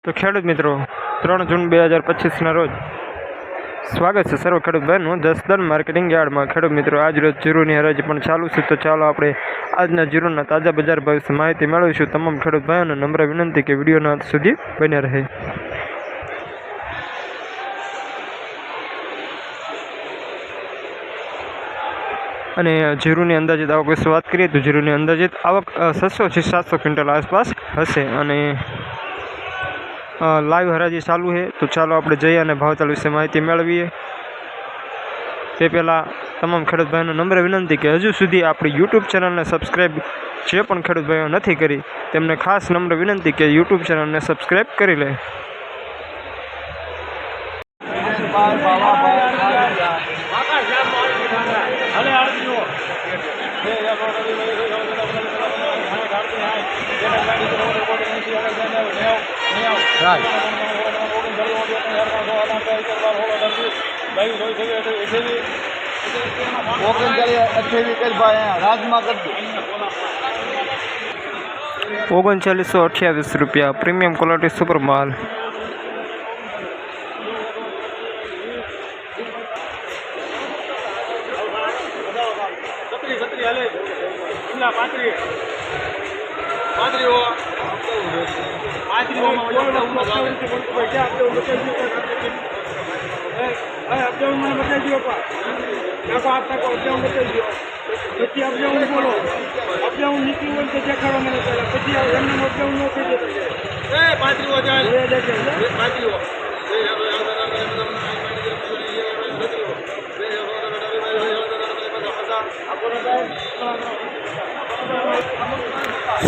તો ખેડૂત મિત્રો 3 જૂન 2025ના રોજ સ્વાગત છે સર્વ ખેડૂત ભાઈનું જસદણ માર્કેટિંગ યાર્ડમાં। ખેડૂત મિત્રો આજ રોજ જીરુની હરાજી પણ ચાલુ છે, તો ચાલો આપણે આજના જીરુના તાજા બજાર ભાવ વિશે માહિતી મેળવીશું। તમામ ખેડૂત ભાઈઓને નમ્ર વિનંતી કે વિડીયોના અંત સુધી બન્યા રહે। અને જીરુની અંદાજિત આવક વિશે વાત કરીએ તો જીરુની અંદાજિત આવક 600 થી 700 ક્વિન્ટલ આસપાસ હશે। અને लाइव हराजी चालू है, तो चलो आप जइए और भावताल विषे माहिती मेळवीए। ते पहला तमाम खेडूत भाईओने नम्र विनंती कि हजू सुधी आपणी यूट्यूब चेनल ने सब्सक्राइब जे पण खेडूत भाईओ नथी करी तेमने खास नम्र विनंती कि यूट्यूब चेनल ने सब्सक्राइब करी ले। ₹3928 प्रीमियम क्वालिटी सुपर माल।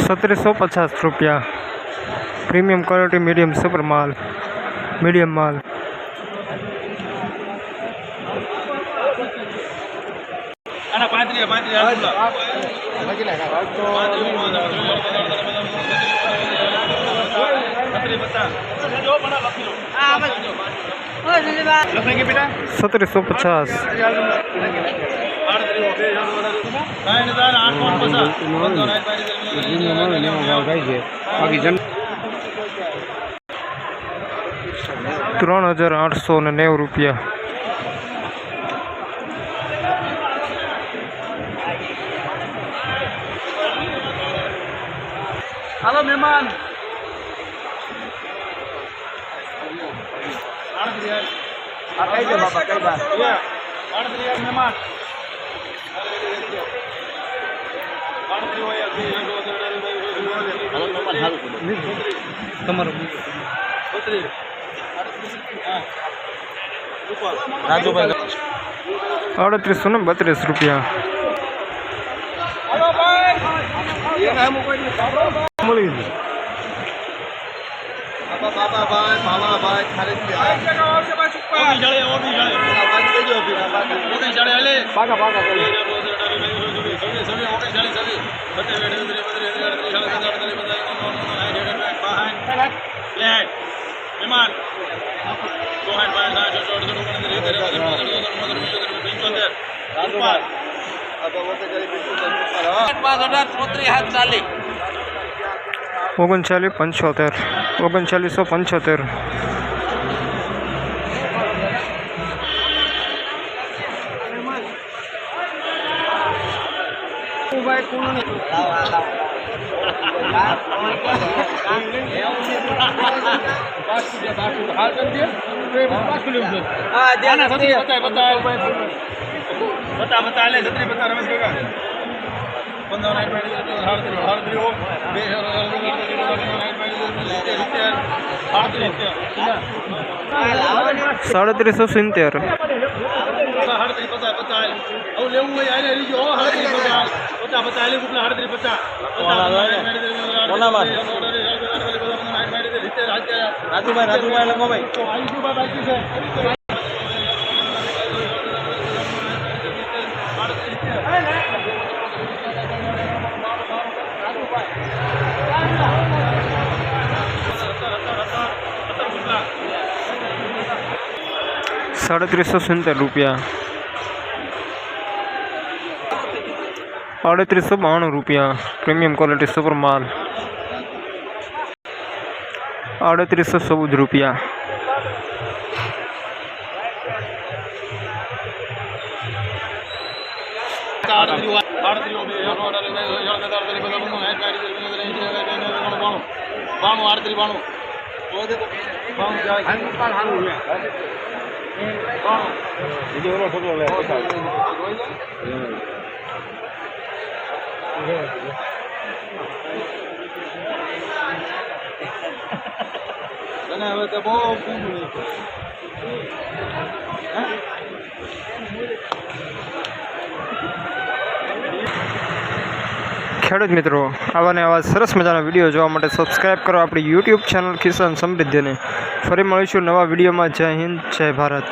₹3750 प्रीमियम क्वालिटी मीडियम सुपर माल, मीडियम माल। ₹3750 ₹3890। हेलो मेहमान मेहमान ₹3832। ₹3975। ₹3770। ₹3770। ₹3892 प्रीमियम क्वालिटी सुपर माल। 3814 રૂપિયા। ખેડૂત મિત્રો, આવા ને આવા સરસ મજાના વિડીયો જોવા માટે સબસ્ક્રાઈબ કરો આપણી યુટ્યુબ ચેનલ કિસાન સમૃદ્ધિને। ફરી મળીશું નવા વિડીયોમાં। જય હિન્દ, જય ભારત।